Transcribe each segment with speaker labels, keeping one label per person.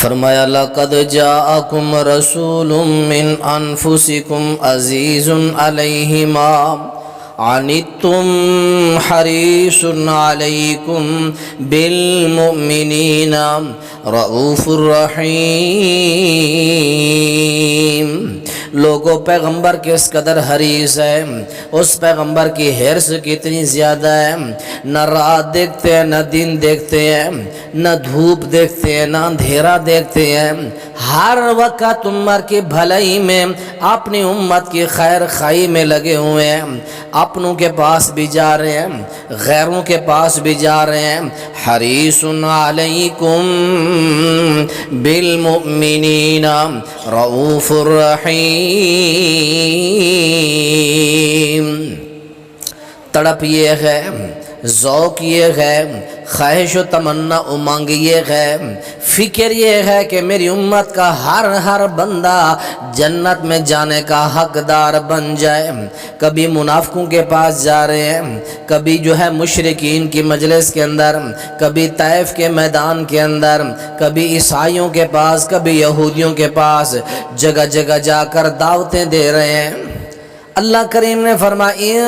Speaker 1: فرمایا لقد جاءکم رسول من انفسکم عزیز علیہ ما عنتم حریص علیکم بالمؤمنین رؤوف الرحیم۔ لوگوں پیغمبر کس قدر حریص ہے، اس پیغمبر کی حرص کتنی زیادہ ہے۔ نہ رات دیکھتے ہیں، نہ دن دیکھتے ہیں، نہ دھوپ دیکھتے ہیں، نہ اندھیرا دیکھتے ہیں، ہر وقت امت کی بھلائی میں، اپنی امت کی خیر خواہی میں لگے ہوئے ہیں۔ اپنوں کے پاس بھی جا رہے ہیں، غیروں کے پاس بھی جا رہے ہیں۔ حریص علیکم بالمؤمنین رؤوف الرحیم۔ تڑپ یہ ہے، ذوق یہ ہے، خواہش و تمنا امنگ یہ ہے، فکر یہ ہے کہ میری امت کا ہر بندہ جنت میں جانے کا حقدار بن جائے۔ کبھی منافقوں کے پاس جا رہے ہیں، کبھی جو ہے مشرکین کی مجلس کے اندر، کبھی طائف کے میدان کے اندر، کبھی عیسائیوں کے پاس، کبھی یہودیوں کے پاس، جگہ جگہ جا کر دعوتیں دے رہے ہیں۔ اللہ کریم نے فرمایا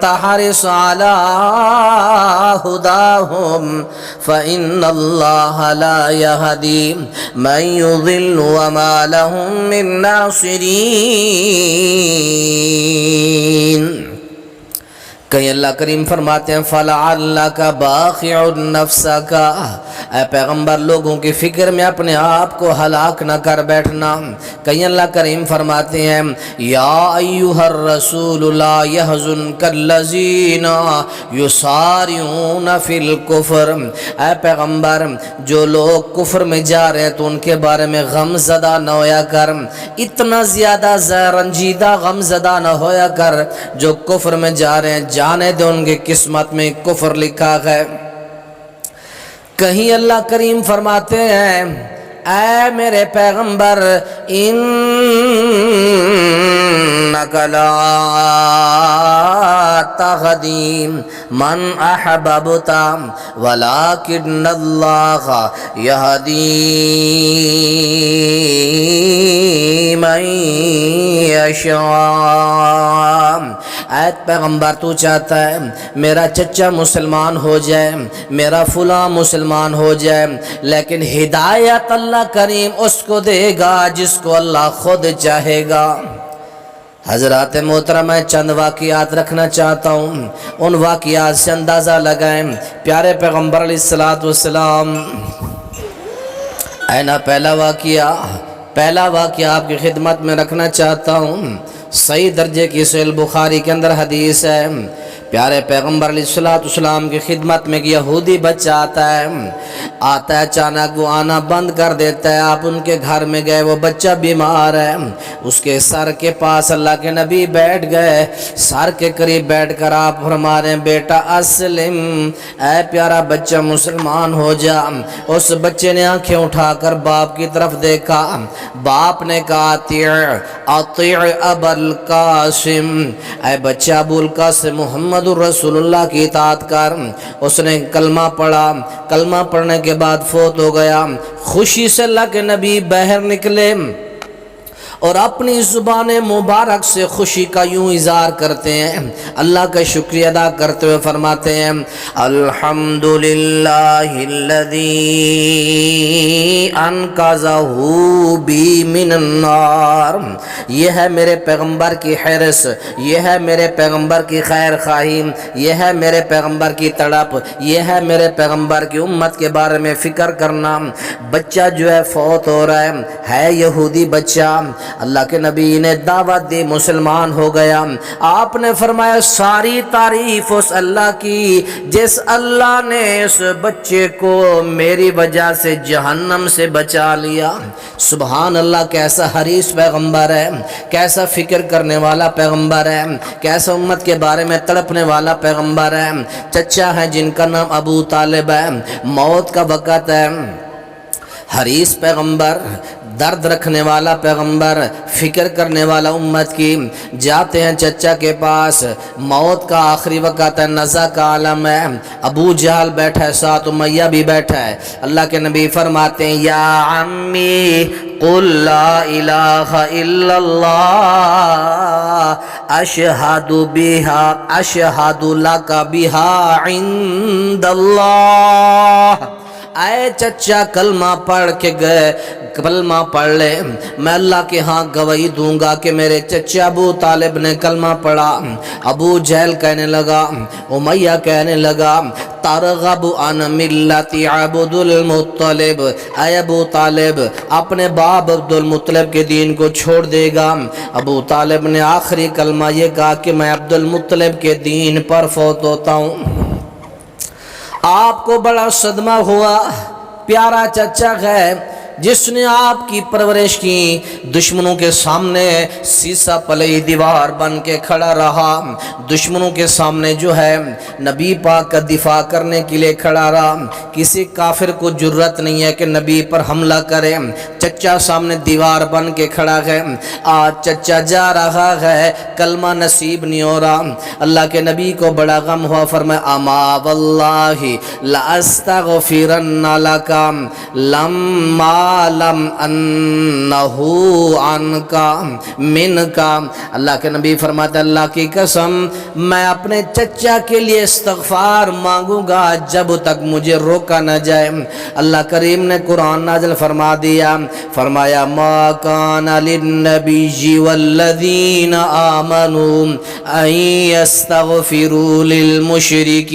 Speaker 1: تحرص علی ہداہم فإن اللہ لا یہدی من یضل وما لهم من ناصرین۔ کہیں اللہ کریم فرماتے ہیں فَلَعَلَّكَ بَاخِعُ نَفْسَكَ، اے پیغمبر لوگوں کی فکر میں اپنے آپ کو ہلاک نہ کر بیٹھنا۔ کہیں اللہ کریم فرماتے ہیں یا ایھا الرسول لا يحزنك الذین یسارعون فی الکفر، اے پیغمبر جو لوگ کفر میں جا رہے ہیں تو ان کے بارے میں غم زدہ نہ ہویا کر، اتنا زیادہ رنجیدہ غم زدہ نہ ہویا کر جو کفر میں جا رہے ہیں، جانے دے ان کی قسمت میں کفر لکھا ہے۔ کہیں اللہ کریم فرماتے ہیں اے میرے پیغمبر انک لا تہدی من احببت ولکن اللہ یہدی من یشاء۔ اے پیغمبر تو چاہتا ہے میرا چچا مسلمان ہو جائے، میرا فلاں مسلمان ہو جائے، لیکن ہدایت اللہ کریم اس کو دے گا جس کو اللہ خود چاہے گا۔ حضرات محترم میں چند واقعات رکھنا چاہتا ہوں، ان واقعات سے اندازہ لگائیں پیارے پیغمبر علیہ السلام۔ اینا پہلا واقعہ آپ کی خدمت میں رکھنا چاہتا ہوں۔ صحیح درجے کی صحیح البخاری کے اندر حدیث ہے، پیارے پیغمبر علیہ السلام کی خدمت میں ایک یہودی بچہ آتا ہے، اچانک وہ آنا بند کر دیتا ہے۔ آپ ان کے گھر میں گئے، وہ بچہ بیمار ہے، اس کے سر کے پاس اللہ کے نبی بیٹھ گئے، سر کے قریب بیٹھ کر آپ فرما رہے ہیں بیٹا اسلم، اے پیارا بچہ مسلمان ہو جا۔ اس بچے نے آنکھیں اٹھا کر باپ کی طرف دیکھا، باپ نے کہا اطیع ابا القاسم، اے بچہ ابو القاسم محمد رسول اللہ کی اطاعت کر۔ اس نے کلمہ پڑھا، کلمہ پڑھنے کے بعد فوت ہو گیا۔ خوشی سے اللہ کے نبی باہر نکلے اور اپنی زبان مبارک سے خوشی کا یوں اظہار کرتے ہیں، اللہ کا شکریہ ادا کرتے ہوئے فرماتے ہیں الحمدللہ الذی انقذہ بی من النار۔ یہ ہے میرے پیغمبر کی حرص، یہ ہے میرے پیغمبر کی خیر خواہی، یہ ہے میرے پیغمبر کی تڑپ، یہ ہے میرے پیغمبر کی امت کے بارے میں فکر کرنا۔ بچہ جو ہے فوت ہو رہا ہے یہودی بچہ، اللہ کے نبی نے دعوت دی، مسلمان ہو گیا۔ آپ نے فرمایا ساری تعریف اس اللہ کی جس اللہ نے اس بچے کو میری وجہ سے جہنم سے بچا لیا۔ سبحان اللہ، کیسا حریص پیغمبر ہے، کیسا فکر کرنے والا پیغمبر ہے، کیسا امت کے بارے میں تڑپنے والا پیغمبر ہے۔ چچا ہے جن کا نام ابو طالب ہے، موت کا وقت ہے، حریص پیغمبر، درد رکھنے والا پیغمبر، فکر کرنے والا امت کی، جاتے ہیں چچا کے پاس، موت کا آخری وقت ہے، نزع کا عالم ہے، ابو جہل بیٹھا ہے، ساتھ امیہ بھی بیٹھا ہے، اللہ کے نبی فرماتے ہیں یا عمی قل لا الہ الا اللہ اشہد لک بہا عند اللہ، اے چچا کلمہ پڑھ کے گئے، کلمہ پڑھ لے، میں اللہ کے ہاں گواہی دوں گا کہ میرے چچا ابو طالب نے کلمہ پڑھا۔ ابو جہل کہنے لگا، امیہ کہنے لگا ترغب عن ملت عبد المطلب، اے ابو طالب اپنے باپ عبد المطلب کے دین کو چھوڑ دے گا۔ ابو طالب نے آخری کلمہ یہ کہا کہ میں عبد المطلب کے دین پر فوت ہوتا ہوں۔ آپ کو بڑا صدمہ ہوا، پیارا چچا ہے جس نے آپ کی پرورش کی، دشمنوں کے سامنے سیسا پلئی دیوار بن کے کھڑا رہا، دشمنوں کے سامنے جو ہے نبی پاک کا دفاع کرنے کے لیے کھڑا رہا۔ کسی کافر کو جرت نہیں ہے کہ نبی پر حملہ کرے، چچا سامنے دیوار بن کے کھڑا ہے۔ آج چچا جا رہا ہے، کلمہ نصیب نہیں ہو رہا، اللہ کے نبی کو بڑا غم ہوا، فرمایا اما واللہ لاستغفرن لک لما لم انہو عنکا منکا، اللہ کے نبی فرماتا اللہ کی قسم میں اپنے چچا کے لیے استغفار مانگوں گا جب تک مجھے روکا نہ جائے۔ اللہ کریم نے قرآن نازل فرما دیا، فرمایا ما کان للنبی والذین آمنوا ان یستغفروا للمشرکین،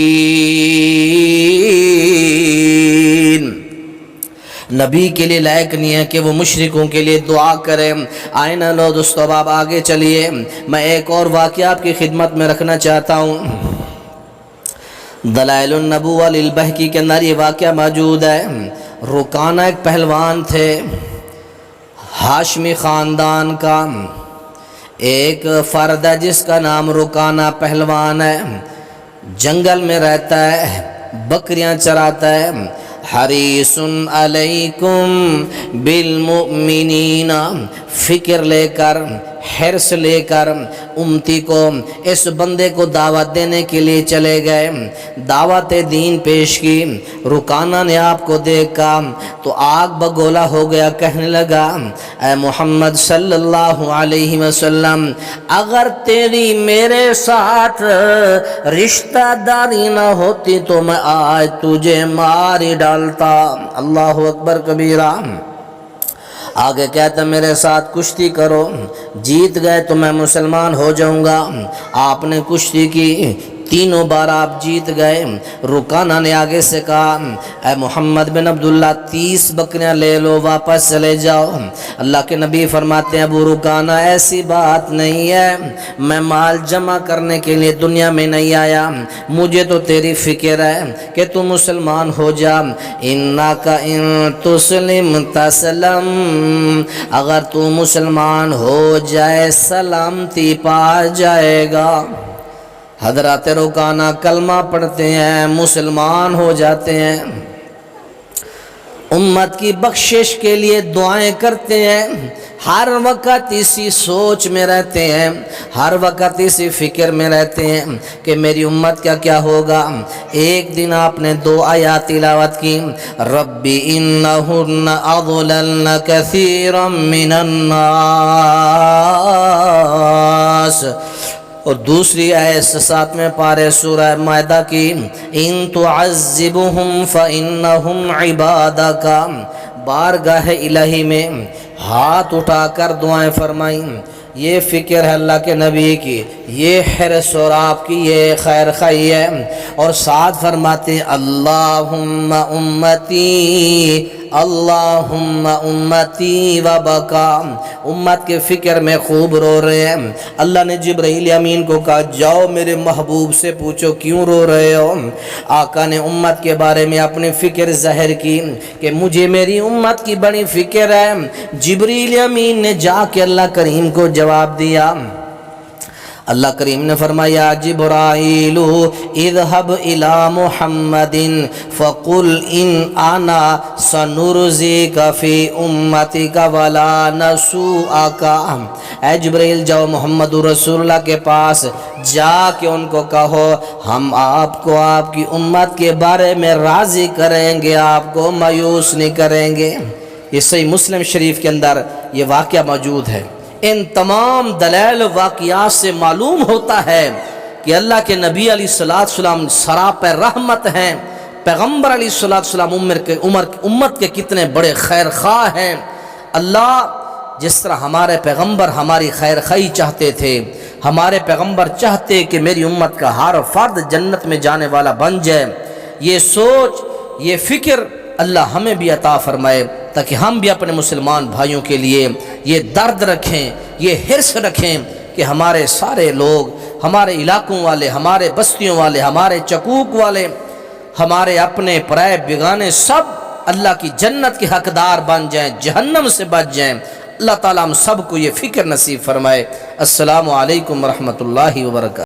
Speaker 1: نبی کے لیے لائق نہیں ہے کہ وہ مشرکوں کے لیے دعا کریں۔ آئے نا لو دوستو، اب آگے چلیے، میں ایک اور واقعہ آپ کی خدمت میں رکھنا چاہتا ہوں۔ دلائل النبوہ للبہقی کے اندر یہ واقعہ موجود ہے۔ رکانہ ایک پہلوان تھے، ہاشمی خاندان کا ایک فرد ہے جس کا نام رکانہ پہلوان ہے، جنگل میں رہتا ہے، بکریاں چراتا ہے۔ حریص علیکم بالمؤمنین، فکر لے کر، حرص لے کر امتی کو، اس بندے کو دعوت دینے کے لیے چلے گئے، دعوت دین پیش کی۔ رکانہ نے آپ کو دیکھا تو آگ بگولا ہو گیا، کہنے لگا اے محمد صلی اللہ علیہ وسلم اگر تیری میرے ساتھ رشتہ داری نہ ہوتی تو میں آج تجھے مار ہی ڈالتا۔ اللہ اکبر کبیرہ۔ آگے کہتا میرے ساتھ کشتی کرو، جیت گئے تو میں مسلمان ہو جاؤں گا۔ آپ نے کشتی کی، تینوں بار آپ جیت گئے۔ رکانہ نے آگے سے کہا اے محمد بن عبداللہ 30 بکریاں لے لو، واپس چلے جاؤ۔ اللہ کے نبی فرماتے ہیں ابو رکانہ ایسی بات نہیں ہے، میں مال جمع کرنے کے لیے دنیا میں نہیں آیا، مجھے تو تیری فکر ہے کہ تو مسلمان ہو جا۔ انک ان تسلم تسلم، اگر تو مسلمان ہو جائے سلامتی پا جائے گا۔ حضرات رکانہ کلمہ پڑھتے ہیں، مسلمان ہو جاتے ہیں، امت کی بخشش کے لیے دعائیں کرتے ہیں، ہر وقت اسی سوچ میں رہتے ہیں، ہر وقت اسی فکر میں رہتے ہیں کہ میری امت کا کیا ہوگا۔ ایک دن آپ نے 2 آیات تلاوت کی، ربی انہن اضللن کثیرا من الناس، اور دوسری آیت 7ویں پارے سورہ مائدہ کی، ان تعذبہم فانہم عبادک، بارگاہ الہی میں ہاتھ اٹھا کر دعائیں فرمائیں۔ یہ فکر ہے اللہ کے نبی کی، یہ حرص اور آپ کی یہ خیر خواہی ہے۔ اور ساتھ فرماتے ہیں اللہم امتی اللہم امتی وبکا، امت کے فکر میں خوب رو رہے ہیں۔ اللہ نے جبرائیل امین کو کہا جاؤ میرے محبوب سے پوچھو کیوں رو رہے ہو۔ آقا نے امت کے بارے میں اپنی فکر ظاہر کی کہ مجھے میری امت کی بڑی فکر ہے۔ جبرائیل امین نے جا کے اللہ کریم کو جواب دیا، اللہ کریم نے فرمایا جبرائیل اذهب الى محمد فقل ان انا سنرزیک فی امتک ولا نسوءک، اے جبرائیل جاؤ محمد رسول اللہ کے پاس، جا کے ان کو کہو ہم آپ کو آپ کی امت کے بارے میں راضی کریں گے، آپ کو مایوس نہیں کریں گے۔ یہ صحیح مسلم شریف کے اندر یہ واقعہ موجود ہے۔ ان تمام دلائل واقعات سے معلوم ہوتا ہے کہ اللہ کے نبی علیہ السلام سراپہ رحمت ہیں، پیغمبر علیہ السلام امت کے کتنے بڑے خیر خواہ ہیں۔ اللہ جس طرح ہمارے پیغمبر ہماری خیر خواہی چاہتے تھے، ہمارے پیغمبر چاہتے کہ میری امت کا ہر فرد جنت میں جانے والا بن جائے، یہ سوچ یہ فکر اللہ ہمیں بھی عطا فرمائے تاکہ ہم بھی اپنے مسلمان بھائیوں کے لیے یہ درد رکھیں، یہ حرص رکھیں کہ ہمارے سارے لوگ، ہمارے علاقوں والے، ہمارے بستیوں والے، ہمارے چکوک والے، ہمارے اپنے پرائے بیگانے سب اللہ کی جنت کے حقدار بن جائیں، جہنم سے بچ جائیں۔ اللہ تعالیٰ ہم سب کو یہ فکر نصیب فرمائے۔ السلام علیکم ورحمۃ اللہ وبرکاتہ۔